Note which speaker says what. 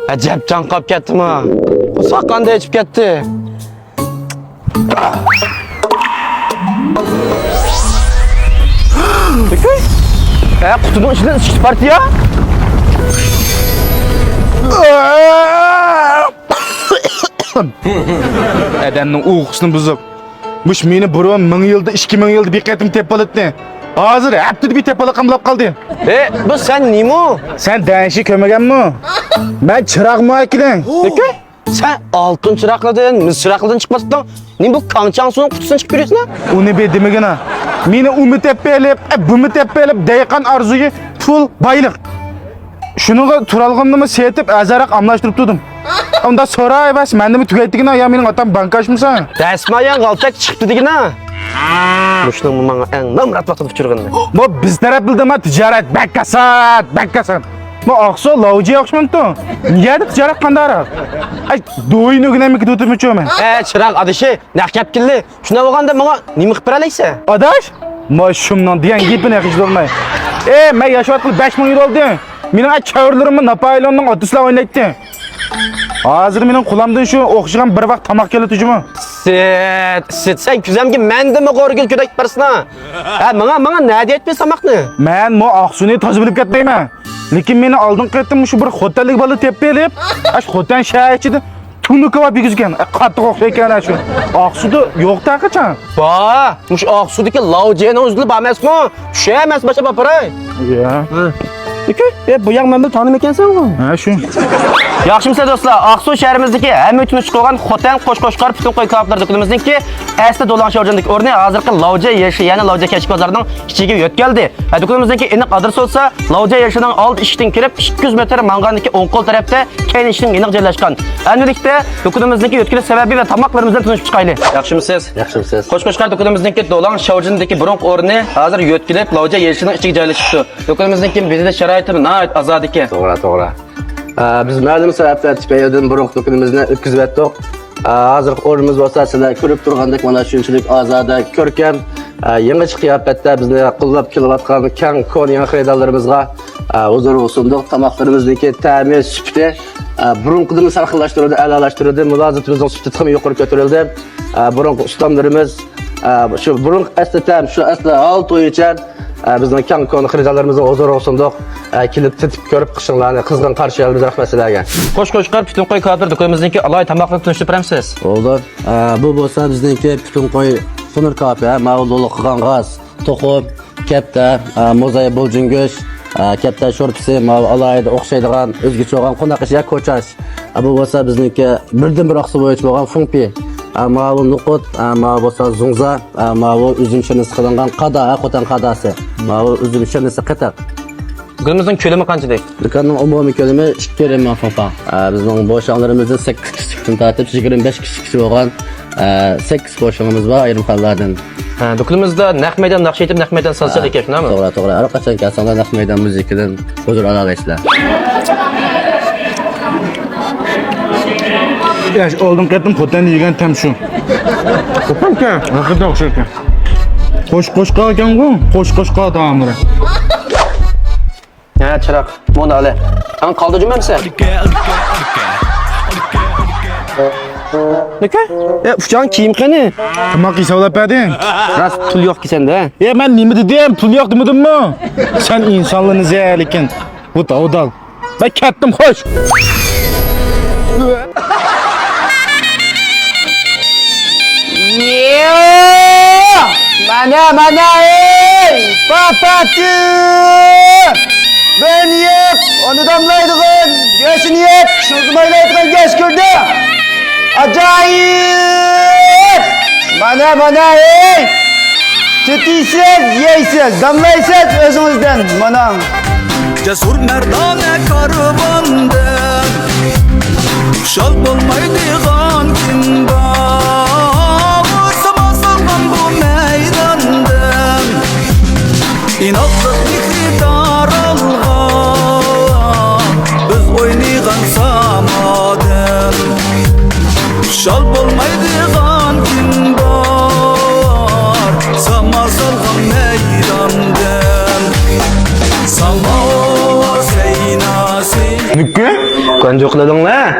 Speaker 1: Acayip can qolib ketdimi? Soqqanda ichib ketdi. Qutining ichidan ichki chiqardi ya.
Speaker 2: Adamning uyqusini buzib. Mush meni burun 1000 yilda 2000 yilda bir qatim tepalatdi. Hozir haftada bir tepala qamlab qoldi.
Speaker 1: Bu sen nima?
Speaker 2: Sen danshi ko'maganmi? Men chiroqmi ekan.
Speaker 1: Sen altın çırakladın, mis çırakladın çıkmasın. Ne bu kançan suyun kutusuna çıkıp görüyorsun ha?
Speaker 2: Uni be demagana. Meni umid tepelib, bumi tepelib dayqan arzuyu pul bayliq. Şunuga turalğanımı setip azaraq amlaştırıp turdim. Onda soray bas, mendimi tugaytdigina ya mening otam bankaşmısan?
Speaker 1: Dasmayan qaltak çıktı digin ha. Muşnun manga en namrat vaqtida uçurganda.
Speaker 2: Bu biz taraf bildimi ticaret bakkasat. Bu Aqso lavji yoqshmamtu. Nega ticaret qandaroq? Ay, do'yinugina mi ketib o'tirmoqchiman.
Speaker 1: Chiroq adishi, naq gap keldi. Shuna bo'lganda menga nima qilib beralaysa?
Speaker 2: Adash? Moshumdan degan gapini hech bo'lmay. Men yashayotib 5000 yil oldi. Mening chavrlarimni Napoleonning otisilar o'ynaydi. Hozir mening qulamdan shu o'xshagan bir vaqt tamoq kelatujimi?
Speaker 1: Sit sen kuzamga mendimi qo'rgil ko'dak barsin ha. Menga nima deyapsiz samoqni?
Speaker 2: Men mo Aqsuni toza bilib ketmayman. Lekin meni oldin qaytdim shu bir xotellik bola tepelib, ash xotan shayi ichida tunukova bigizgan. Qattiq o'xshaykan shu. Aqsuda yo'q taqachon.
Speaker 1: Mush Aqsudagi lavjeni uzilib emasmi? Shu emas boshqa bapiray.
Speaker 2: Ya.
Speaker 1: Bu yoq menda tanım ekansan-ku.
Speaker 2: Ha shu.
Speaker 1: Yaxshimisiz do'stlar, Aqsu shahrimizdagi hamma uchun chiqgan xotan qo'shqo'shqor butun qo'y klublar do'konimizningki asli do'lan shahridagi o'rni hozirgi Lavja yeshi, ya'ni Lavja kechki bozorining ichiga yetkeldi. Do'konimizdagi aniq adres bo'lsa, Lavja yeshining old eshikdan kirib 200 metr mangandagi o'ng qo'l tarafda keyin eshikning aniq joylashgan. Endilikda do'konimizdagi yetkilish sababi va tamoqlarimizdan tanishib chiqaylik. Yaxshimisiz?
Speaker 3: Yaxshimisiz.
Speaker 1: Qo'shqo'shqor do'konimizningki do'lan shahridagi burun o'rni hozir yetkilib Lavja yeshining ichiga joylashibdi. Do'konimizningki bizda sharoiti nihoyat ozod ekan.
Speaker 3: To'g'ri. Biz ma'lum sabablar tufaylidan burun do'konimizni o'tkazib o'tdik. Hozir o'rnimiz bo'lsa, sizlar ko'rib turgandek mana shunchalik ozoda, ko'rkam, yangi qiyofatda bizni qo'llab kelayotgan keng ko'rgan xaridorlarimizga huzur sunduq. Tamoqlarimizniki ta'mi, sifati burunqidan sarxillashtirildi, a'lolashtirildi, mulozatimizning sifati ham yuqori ko'tarildi. Burun ustamlarimiz shu burun asli tam, shu asli hol to'yicha bizning keng ko'rgan xaridorlarimizga huzur sunduq. Kelib tetib ko'rib qishinglarni qizg'in qarshi olamiz, rahmat sizlarga.
Speaker 1: Qo'shqo'shqor butun qo'y klublar do'konimizningki aloy tamoqlarni tunishtirib beramsiz.
Speaker 3: Bo'ldi. Bu bo'lsa bizningki butun qo'y xunur kafe, mavluli qilgan g'az, to'qib, kapta, mozaya bo'lgan go'sht, kapta sho'rpisi, alayda o'xshaydigan o'zgacha bo'lgan qo'naqish ya ko'chash. Bu bo'lsa bizningki birdan bir oqsi bo'yicha bo'lgan funpi. Mavu nuqut, mavu bo'lsa zungza, mavu uzum shirnisi qilingan qada, qo'tan qadasi. Mavu uzum shirnisi qataq.
Speaker 1: Do'konimizning ko'lami qanchalik?
Speaker 3: Do'konning umumiy ko'lami 2,5 ming franc. Bizning bo'shanlarimizda 8 kishidan tortib 25 kishigacha bo'lgan 8 bo'shanimiz bor ayrim hollardan.
Speaker 1: Do'konimizda naq maydon naqsh etib, naq maydon salsa ekan, shunami?
Speaker 3: To'g'ri. Har qachon kelsangiz naq maydon muzikadan huzur ola olasizlar.
Speaker 2: Yash oldin qaytdim xotanni yegan tam shu. Xotanka, haqida o'xsharkan. Qo'shqo'shqa ekan-ku, qo'shqo'shqa taomlari.
Speaker 1: Chiroq, buni ole. Sen qoldi jumamsan? Neka? Uçağın kiyim qani?
Speaker 2: Tamoq hisoblab berding.
Speaker 1: Ras pul yo'q senda.
Speaker 2: Men nima dedim? Pul yo'q demadimmi? Sen insonlarni lekin bu davdal. Ben ketdim, xo'sh.
Speaker 1: Mana ey! Papatı! Ben yiyip, onu damlaydıgan, göğsünü yiyip, şurdumaylaydıgan göğs gördü. Acayip! Mana ey! Tütüysiz, yeysiz, damlaysiz özünüzden, manam.
Speaker 4: Cesur merdane karıbandım, şal bulmaydıgan kim var? Sama salgan bu meydandım, inatlık iktidar algan, biz oynayan samadım. Şal bulmaydıgan kim var? Sama salgan meydandım. Sama o seynasi
Speaker 2: Nükü?
Speaker 3: Konjoqladinglar?